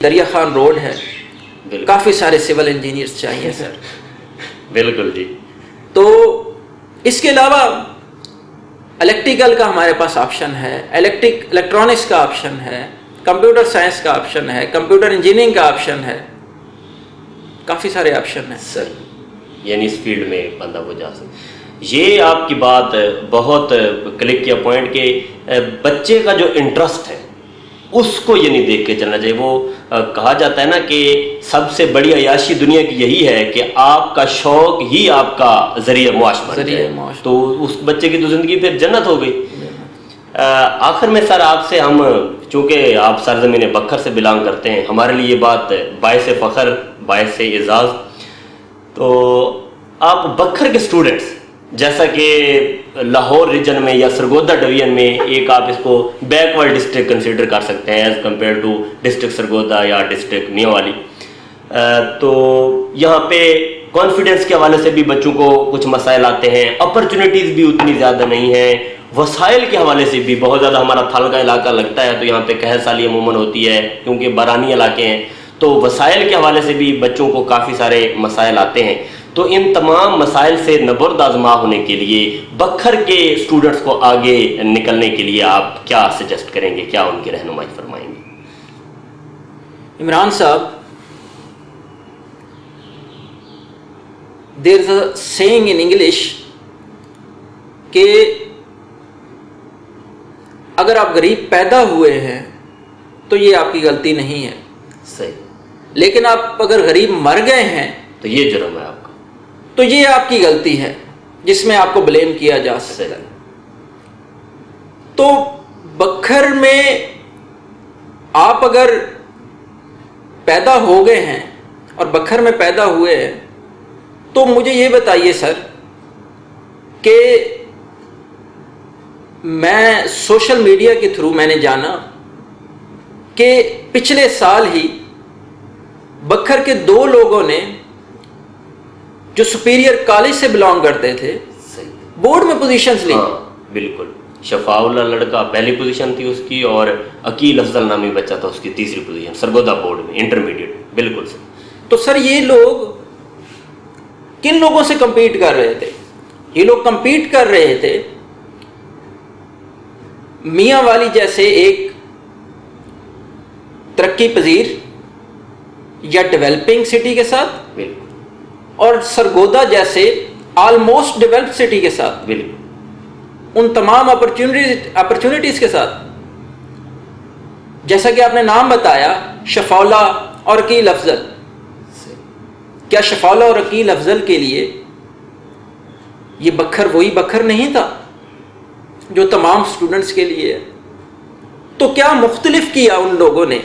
دریا خان روڈ ہے، کافی سارے سول انجینئرز چاہیے سر. بالکل جی. تو اس کے علاوہ الیکٹریکل کا ہمارے پاس آپشن ہے، الیکٹرانکس کا آپشن ہے، کمپیوٹر سائنس کا آپشن ہے، کمپیوٹر انجینئرنگ کا آپشن ہے، کافی سارے آپشن ہیں سر. یعنی اس فیلڈ میں بندہ وہ جا سکتا. یہ آپ کی بات بہت کلک کیا پوائنٹ کہ بچے کا جو انٹرسٹ ہے اس کو یہ نہیں دیکھ کے چلنا چاہیے. وہ کہا جاتا ہے نا کہ سب سے بڑی عیاشی دنیا کی یہی ہے کہ آپ کا شوق ہی آپ کا ذریعہ معاش بن جائے. تو اس بچے کی تو زندگی پھر جنت ہو گئی. آخر میں سر آپ سے ہم، چونکہ آپ سرزمین بکھر سے بلانگ کرتے ہیں، ہمارے لیے یہ بات باعث فخر، باعث اعزاز. تو آپ بکھر کے اسٹوڈنٹس، جیسا کہ لاہور ریجن میں یا سرگودا ڈویژن میں ایک آپ اس کو بیک ورڈ ڈسٹرکٹ کنسیڈر کر سکتے ہیں as compare to district Sargodha یا ڈسٹرکٹ میاوالی. تو یہاں پہ کانفیڈنس کے حوالے سے بھی بچوں کو کچھ مسائل آتے ہیں، اپرچونیٹیز بھی اتنی زیادہ نہیں ہیں، وسائل کے حوالے سے بھی بہت زیادہ ہمارا تھل کا علاقہ لگتا ہے تو یہاں پہ قحط سالی عموماً ہوتی ہے کیونکہ بارانی علاقے ہیں. تو وسائل کے حوالے سے بھی بچوں کو کافی سارے مسائل آتے ہیں. تو ان تمام مسائل سے نبرد آزما ہونے کے لیے بکھر کے اسٹوڈنٹس کو آگے نکلنے کے لیے آپ کیا سجیسٹ کریں گے، کیا ان کی رہنمائی فرمائیں گے؟ عمران صاحب، دیر از اے سیئنگ ان انگلش کہ اگر آپ غریب پیدا ہوئے ہیں تو یہ آپ کی غلطی نہیں ہے. صحیح. لیکن آپ اگر غریب مر گئے ہیں تو یہ جرم ہے آپ کا، تو یہ آپ کی غلطی ہے جس میں آپ کو بلیم کیا جا سکتا ہے. تو بکھر میں آپ اگر پیدا ہو گئے ہیں اور بکھر میں پیدا ہوئے ہیں تو مجھے یہ بتائیے سر کہ میں سوشل میڈیا کے تھرو میں نے جانا کہ پچھلے سال ہی بکھر کے 2 لوگوں نے جو سپیریئر کالج سے بلانگ کرتے تھے بورڈ میں پوزیشنز لی. بالکل. شفاء اللہ لڑکا پہلی پوزیشن تھی اس کی، اور عقیل افضل نامی بچہ تھا اس کی تیسری پوزیشن سرگودا بورڈ میں انٹرمیڈیٹ. بالکل سر. تو سر یہ لوگ کن لوگوں سے کمپیٹ کر رہے تھے؟ یہ لوگ کمپیٹ کر رہے تھے میاں والی جیسے ایک ترقی پذیر یا ڈیولپنگ سٹی کے ساتھ، اور سرگودا جیسے آلموسٹ ڈیولپڈ سٹی کے ساتھ، ان تمام اپرچونٹیز کے ساتھ. جیسا کہ آپ نے نام بتایا شفاء اللہ اور عقیل افضل، کیا شفاء اللہ اور عقیل افضل کے لیے یہ بکھر وہی بکھر نہیں تھا جو تمام سٹوڈنٹس کے لیے ہے؟ تو کیا مختلف کیا ان لوگوں نے؟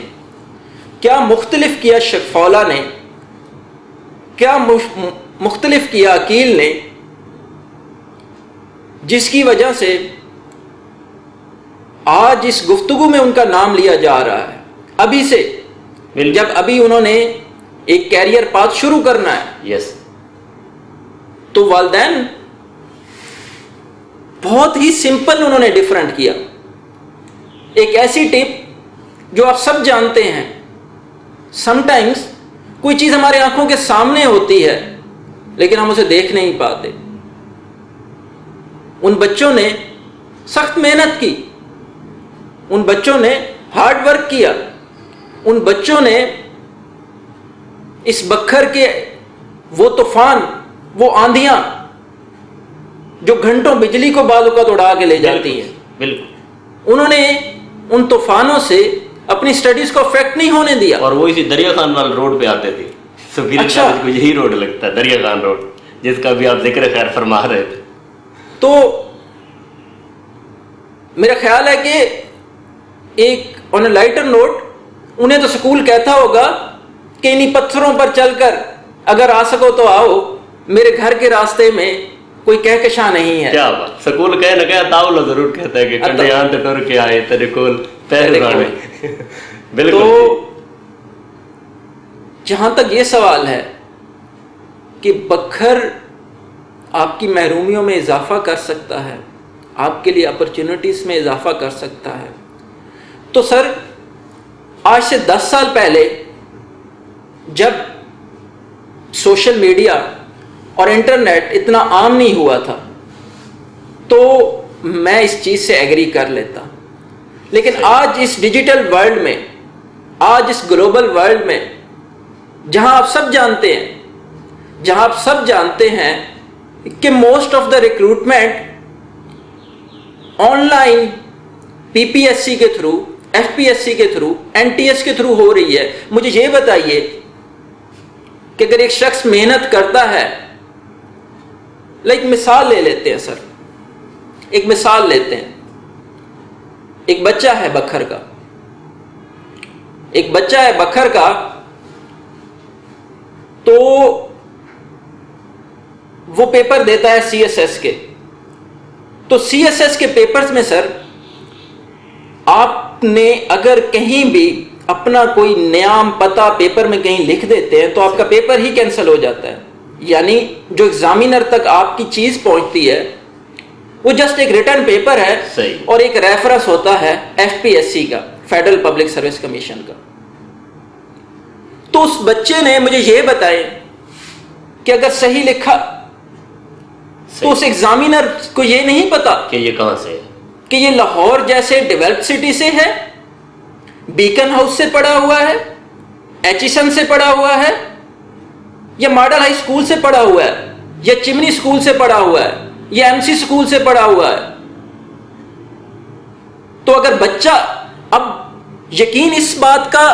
کیا مختلف کیا شفاء اللہ نے؟ کیا مختلف کیا عقیل نے، جس کی وجہ سے آج اس گفتگو میں ان کا نام لیا جا رہا ہے ابھی سے، جب ابھی انہوں نے ایک کیریئر پاتھ شروع کرنا ہے؟ یس. تو والدین بہت ہی سمپل انہوں نے ڈیفرنٹ کیا. ایک ایسی ٹپ جو آپ سب جانتے ہیں، سم ٹائمز کوئی چیز ہمارے آنکھوں کے سامنے ہوتی ہے لیکن ہم اسے دیکھ نہیں پاتے. ان بچوں نے سخت محنت کی، ان بچوں نے ہارڈ ورک کیا، ان بچوں نے اس بکھر کے وہ طوفان، وہ آندھیاں جو گھنٹوں بجلی کو بعض اوقات اڑا کے لے جاتی ہیں، بالکل، انہوں نے ان طوفانوں سے اپنی سٹڈیز کو افیکٹ نہیں ہونے دیا. اور وہ اسی دریا خان روڈ پہ آتے تھے. اچھا، کو یہی روڈ لگتا ہے دریا خان روڈ، جس کا بھی آپ ذکر خیر فرما رہے تھے. تو میرا خیال ہے کہ ایک آن اے لائٹر نوٹ انہیں تو سکول کہتا ہوگا کہ انہی پتھروں پر چل کر اگر آ سکو تو آؤ، میرے گھر کے راستے میں کوئی کہکشاں نہیں ہے. کیا بات. سکول کہے نہ کہے تاؤلا ضرور کہتا ہے کہ کنڈے آن تے ٹر کے آئے تیرے کول پہلے گانے. بالکل. تو جہاں تک یہ سوال ہے کہ بکھر آپ کی محرومیوں میں اضافہ کر سکتا ہے، آپ کے لیے اپرچونٹیز میں اضافہ کر سکتا ہے، تو سر آج سے 10 سال پہلے جب سوشل میڈیا اور انٹرنیٹ اتنا عام نہیں ہوا تھا تو میں اس چیز سے ایگری کر لیتا، لیکن آج اس ڈیجیٹل ورلڈ میں، آج اس گلوبل ورلڈ میں، جہاں آپ سب جانتے ہیں کہ most of the recruitment online P P S C کے through, F P S C کے تھرو، این ٹی ایس کے تھرو ہو رہی ہے. مجھے یہ بتائیے کہ اگر ایک شخص محنت کرتا ہے، ایک مثال لے لیتے ہیں سر، ایک مثال لیتے ہیں. ایک بچہ ہے بکھر کا، تو وہ پیپر دیتا ہے سی ایس ایس کے. تو سی ایس ایس کے پیپرز میں سر آپ نے اگر کہیں بھی اپنا کوئی نام پتہ پیپر میں کہیں لکھ دیتے ہیں تو آپ کا پیپر ہی کینسل ہو جاتا ہے. یعنی جو ایگزامینر تک آپ کی چیز پہنچتی ہے وہ جسٹ ایک ریٹرن پیپر ہے اور ایک ریفرنس ہوتا ہے ایف پی ایس سی کا، فیڈرل پبلک سروس کمیشن کا. تو اس بچے نے مجھے یہ بتائے کہ اگر صحیح لکھا تو اس ایگزامینر کو یہ نہیں پتا کہ یہ کہاں سے ہے، کہ یہ لاہور جیسے ڈیولپڈ سٹی سے ہے، بیکن ہاؤس سے پڑھا ہوا ہے، ایچیسن سے پڑھا ہوا ہے، یا ماڈل ہائی اسکول سے پڑھا ہوا ہے، یا چمنی اسکول سے پڑھا ہوا ہے، یا ایم سی اسکول سے پڑھا ہوا ہے. تو اگر بچہ، اب یقین اس بات کا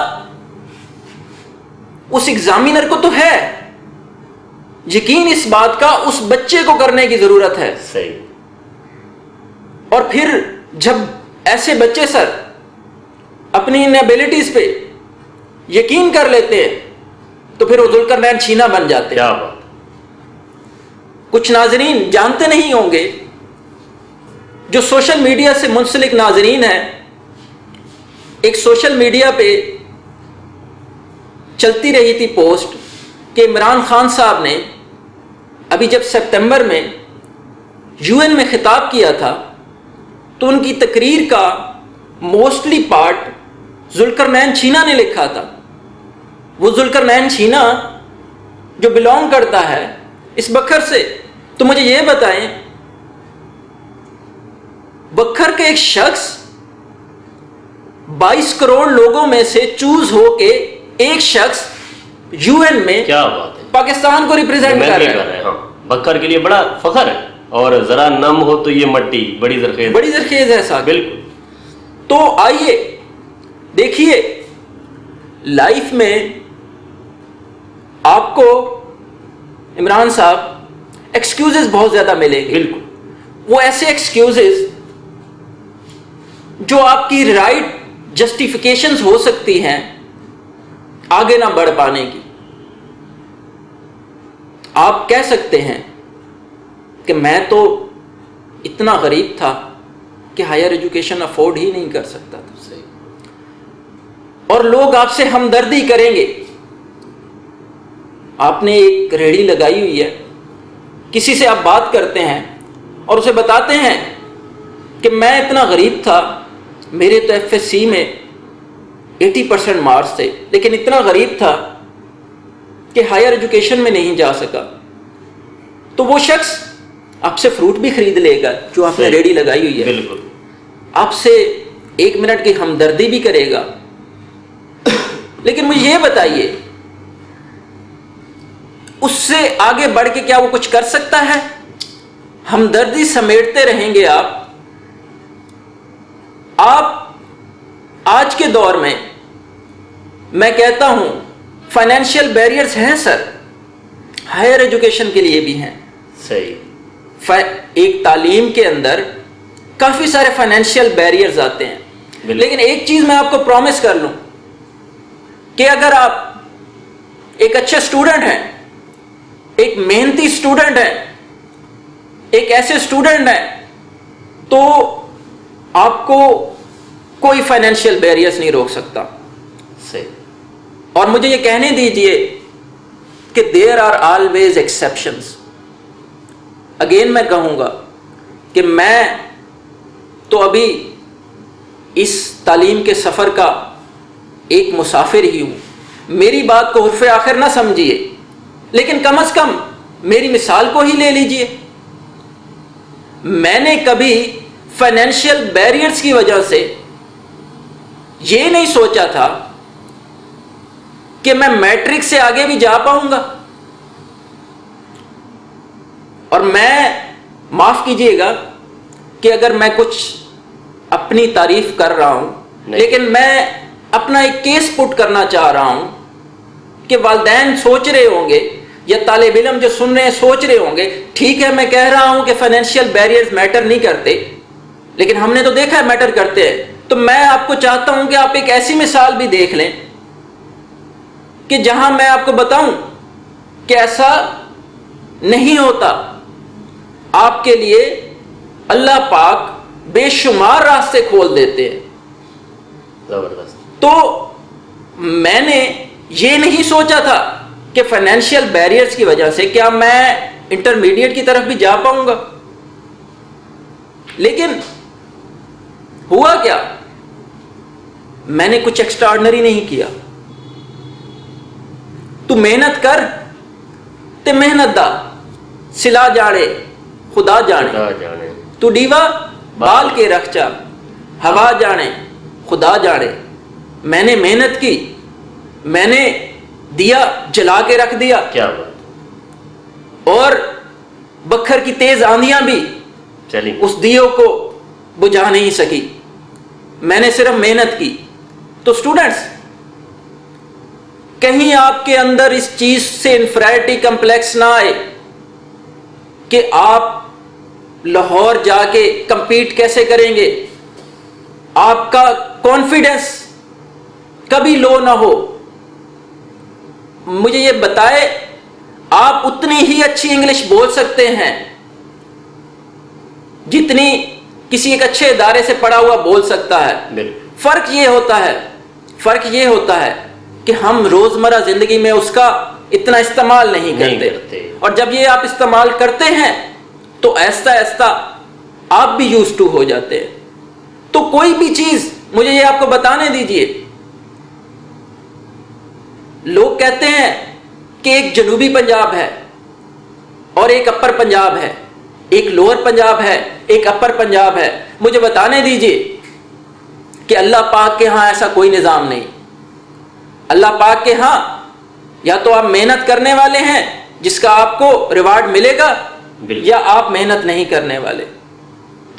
اس ایگزامینر کو تو ہے، یقین اس بات کا اس بچے کو کرنے کی ضرورت ہے. صحیح. اور پھر جب ایسے بچے سر اپنی ان ایبلٹیز پہ یقین کر لیتے ہیں تو پھر وہ ذوالقرنین چھینا بن جاتے ہیں. کیا بات. کچھ ناظرین جانتے نہیں ہوں گے، جو سوشل میڈیا سے منسلک ناظرین ہیں، ایک سوشل میڈیا پہ چلتی رہی تھی پوسٹ کہ عمران خان صاحب نے ابھی جب سپتمبر میں یو این میں خطاب کیا تھا تو ان کی تقریر کا موسٹلی پارٹ ذوالقرنین چھینا نے لکھا تھا. وہ ذوالقرنین چھینا جو بلونگ کرتا ہے اس بکھر سے. تو مجھے یہ بتائیں، بکھر کے ایک شخص 22 کروڑ لوگوں میں سے چوز ہو کے ایک شخص یو این میں کیا بات ہے، پاکستان کو ریپرزینٹ کر رہا ہے. ہاں، بکھر کے لیے بڑا فخر ہے، اور ذرا نم ہو تو یہ مٹی بڑی زرخیز ہے ساتھ. بالکل. تو آئیے دیکھیے، لائف میں آپ کو عمران صاحب ایکسکیوزز بہت زیادہ ملیں گے. بالکل. وہ ایسے ایکسکیوزز جو آپ کی رائٹ جسٹیفیکیشنز ہو سکتی ہیں آگے نہ بڑھ پانے کی. آپ کہہ سکتے ہیں کہ میں تو اتنا غریب تھا کہ ہائر ایجوکیشن افورڈ ہی نہیں کر سکتا تھا. اور لوگ آپ سے ہمدردی کریں گے. آپ نے ایک ریڑھی لگائی ہوئی ہے، کسی سے آپ بات کرتے ہیں اور اسے بتاتے ہیں کہ میں اتنا غریب تھا، میرے تو ایف ایس سی میں 80% مارکس تھے، لیکن اتنا غریب تھا کہ ہائر ایجوکیشن میں نہیں جا سکا. تو وہ شخص آپ سے فروٹ بھی خرید لے گا جو آپ نے ریڑھی لگائی ہوئی ہے. بالکل. آپ سے 1 منٹ کی ہمدردی بھی کرے گا. لیکن مجھے یہ بتائیے، اس سے آگے بڑھ کے کیا وہ کچھ کر سکتا ہے؟ ہمدردی سمیٹتے رہیں گے آپ آج کے دور میں کہتا ہوں فائنینشیل بیریئرز ہیں سر، ہائر ایجوکیشن کے لیے بھی ہیں. صحیح. ایک تعلیم کے اندر کافی سارے فائنینشیل بیریئرز آتے ہیں. لیکن ایک چیز میں آپ کو پرومس کر لوں کہ اگر آپ ایک اچھے اسٹوڈنٹ ہیں، ایک محنتی اسٹوڈنٹ ہیں، ایک ایسے اسٹوڈنٹ ہیں، تو آپ کو کوئی فائنینشیل بیریئرز نہیں روک سکتا. صحیح. اور مجھے یہ کہنے دیجئے کہ there are always exceptions. Again میں کہوں گا کہ میں تو ابھی اس تعلیم کے سفر کا ایک مسافر ہی ہوں، میری بات کو حرف آخر نہ سمجھیے، لیکن کم از کم میری مثال کو ہی لے لیجئے۔ میں نے کبھی فائنینشیل بیریئرز کی وجہ سے یہ نہیں سوچا تھا کہ میں میٹرک سے آگے بھی جا پاؤں گا، اور میں معاف کیجئے گا کہ اگر میں کچھ اپنی تعریف کر رہا ہوں، لیکن میں اپنا ایک کیس پٹ کرنا چاہ رہا ہوں کہ والدین سوچ رہے ہوں گے یا طالب علم جو سن رہے ہیں سوچ رہے ہوں گے، ٹھیک ہے میں کہہ رہا ہوں کہ فائنینشیل بیریئرز میٹر نہیں کرتے، لیکن ہم نے تو دیکھا ہے میٹر کرتے ہیں۔ تو میں آپ کو چاہتا ہوں کہ آپ ایک ایسی مثال بھی دیکھ لیں کہ جہاں میں آپ کو بتاؤں کہ ایسا نہیں ہوتا۔ آپ کے لیے اللہ پاک بے شمار راستے کھول دیتے ہیں۔ زبردست۔ تو میں نے یہ نہیں سوچا تھا کہ فائنینشیل بیریئرز کی وجہ سے کیا میں انٹرمیڈیٹ کی طرف بھی جا پاؤں گا، لیکن ہوا کیا، میں نے کچھ ایکسٹرا آرڈنری نہیں کیا۔ تو محنت کر تے محنت دا سلا جانے خدا جانے، تو ڈیوا بال کے رکھ چا ہوا جانے خدا جانے۔ میں نے محنت کی، میں نے دیا جلا کے رکھ دیا، کیا بات، اور بکھر کی تیز آندیاں بھی چلیے اس دیو کو بجھا نہیں سکی، میں نے صرف محنت کی۔ تو سٹوڈنٹس، کہیں آپ کے اندر اس چیز سے انفیریٹی کمپلیکس نہ آئے کہ آپ لاہور جا کے کمپیٹ کیسے کریں گے، آپ کا کانفیڈنس کبھی لو نہ ہو۔ مجھے یہ بتائے، آپ اتنی ہی اچھی انگلش بول سکتے ہیں جتنی کسی ایک اچھے ادارے سے پڑھا ہوا بول سکتا ہے۔ فرق یہ ہوتا ہے کہ ہم روزمرہ زندگی میں اس کا اتنا استعمال نہیں کرتے، اور جب یہ آپ استعمال کرتے ہیں تو ایسا آپ بھی یوز ٹو ہو جاتے ہیں۔ تو کوئی بھی چیز، مجھے یہ آپ کو بتانے دیجئے، لوگ کہتے ہیں کہ ایک جنوبی پنجاب ہے اور ایک اپر پنجاب ہے، ایک لوور پنجاب ہے ایک اپر پنجاب ہے۔ مجھے بتانے دیجئے کہ اللہ پاک کے ہاں ایسا کوئی نظام نہیں۔ اللہ پاک کے ہاں یا تو آپ محنت کرنے والے ہیں جس کا آپ کو ریوارڈ ملے گا، یا آپ محنت نہیں کرنے والے،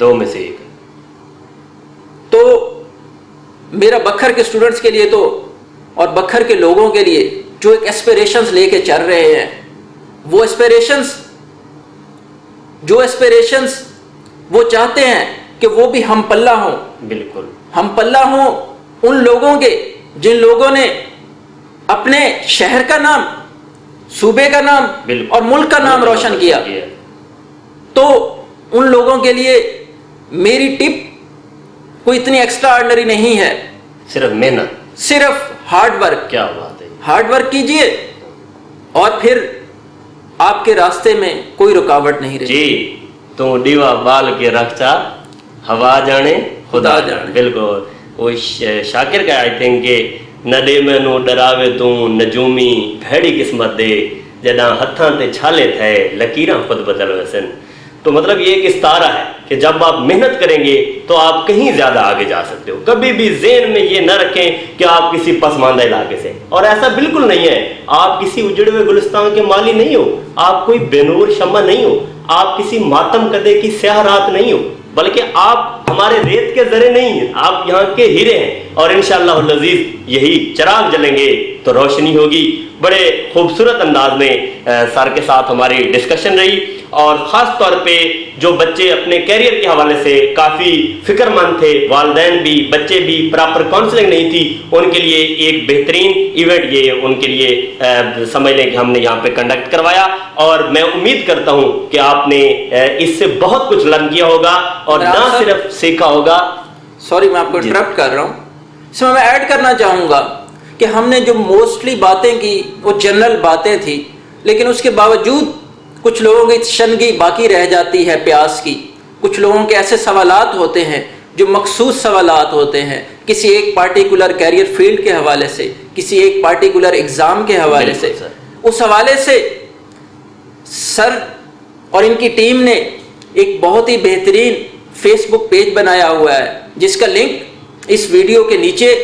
دو میں سے ایک۔ تو میرا بکھر کے اسٹوڈنٹس کے لیے تو، اور بکھر کے لوگوں کے لیے جو ایک ایسپیریشنز لے کے چل رہے ہیں، وہ ایسپیریشنز وہ چاہتے ہیں کہ وہ بھی ہم پلہ ہوں۔ بالکل ہم پلہ ہوں ان لوگوں کے جن لوگوں نے اپنے شہر کا نام، صوبے کا نام اور ملک کا نام روشن کیا۔ تو ان لوگوں کے لیے میری ٹپ کوئی اتنی ایکسٹرا آرڈنری نہیں ہے، صرف محنت، صرف ہارڈ ورک۔ کیا بات ہے، ہارڈ ورک کیجئے اور پھر آپ کے راستے میں کوئی رکاوٹ نہیں رہے۔ جی، تو ڈیوا بال کے رکھتا ہوا جانے خدا جانے۔ بالکل، وہ شاکر کا آئی تھنک کہ نڈے مینو ڈراوے تو نجومی بھڑی قسمت دے جداں ہتھاں تے چھالے تھے لکیراں خود بدل وسن۔ تو مطلب یہ ایک استعارہ ہے کہ جب آپ محنت کریں گے تو آپ کہیں زیادہ آگے جا سکتے ہو۔ کبھی بھی ذہن میں یہ نہ رکھیں کہ آپ کسی پسماندہ علاقے سے، اور ایسا بالکل نہیں ہے۔ آپ کسی اجڑے ہوئے گلستان کے مالی نہیں ہو، آپ کوئی بے نور شمع نہیں ہو، آپ کسی ماتم کدے کی سیاہ رات نہیں ہو، بلکہ آپ ہمارے ریت کے ذرے نہیں ہیں، آپ یہاں کے ہیرے ہیں، اور انشاءاللہ العزیز یہی چراغ جلیں گے تو روشنی ہوگی۔ بڑے خوبصورت انداز میں سر کے ساتھ ہماری ڈسکشن رہی، اور خاص طور پہ جو بچے اپنے کیریئر کے حوالے سے کافی فکر مند تھے، والدین بھی بچے بھی، پراپر کاؤنسلنگ نہیں تھی، ان کے لیے ایک بہترین ایونٹ یہ ان کے لیے سمجھ لیں کہ ہم نے یہاں پہ کنڈکٹ کروایا، اور میں امید کرتا ہوں کہ آپ نے اس سے بہت کچھ لرن کیا ہوگا اور نہ صرف سیکھا ہوگا۔ سوری میں آپ کو انٹرپٹ کر رہا ہوں، اس میں ایڈ کرنا چاہوں گا کہ ہم نے جو موسٹلی باتیں کی وہ جنرل باتیں تھی، لیکن اس کے باوجود کچھ لوگوں کی شنگی باقی رہ جاتی ہے پیاس کی، کچھ لوگوں کے ایسے سوالات ہوتے ہیں جو مخصوص سوالات ہوتے ہیں کسی ایک پارٹیکولر کیریئر فیلڈ کے حوالے سے، کسی ایک پارٹیکولر ایگزام کے حوالے سے، اس حوالے سے سر اور ان کی ٹیم نے ایک بہت ہی بہترین فیس بک پیج بنایا ہوا ہے جس کا لنک اس ویڈیو کے نیچے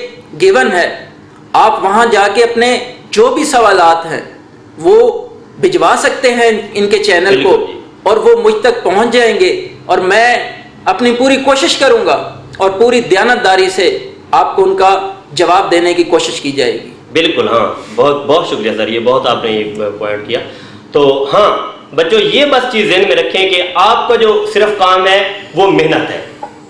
گیون ہے. آپ وہاں جا کے اپنے جو بھی سوالات ہیں وہ بھجوا سکتے ہیں ان کے چینل کو، اور وہ مجھ تک پہنچ جائیں گے، اور میں اپنی پوری کوشش کروں گا اور پوری دیانتداری سے آپ کو ان کا جواب دینے کی کوشش کی جائے گی. بالکل، ہاں، بہت بہت شکریہ سر، یہ بہت آپ نے ایک پوائنٹ کیا. تو ہاں بچوں، یہ بس چیز ذہن میں رکھیں کہ آپ کا جو صرف کام ہے وہ محنت ہے،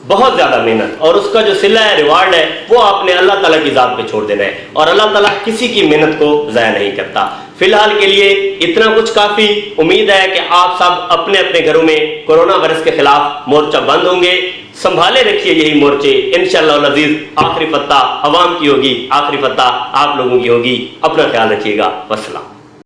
بہت زیادہ محنت، اور اس کا جو صلہ ہے، ریوارڈ ہے، وہ آپ نے اللہ تعالیٰ کی ذات پہ چھوڑ دینا ہے، اور اللہ تعالیٰ کسی کی محنت کو ضائع نہیں کرتا. فی الحال کے لیے اتنا کچھ کافی. امید ہے کہ آپ سب اپنے اپنے گھروں میں کورونا وائرس کے خلاف مورچہ بند ہوں گے. سنبھالے رکھیے یہی مورچے، انشاءاللہ العزیز آخری فتح عوام کی ہوگی، آخری فتح آپ لوگوں کی ہوگی. اپنا خیال رکھیے گا. والسلام.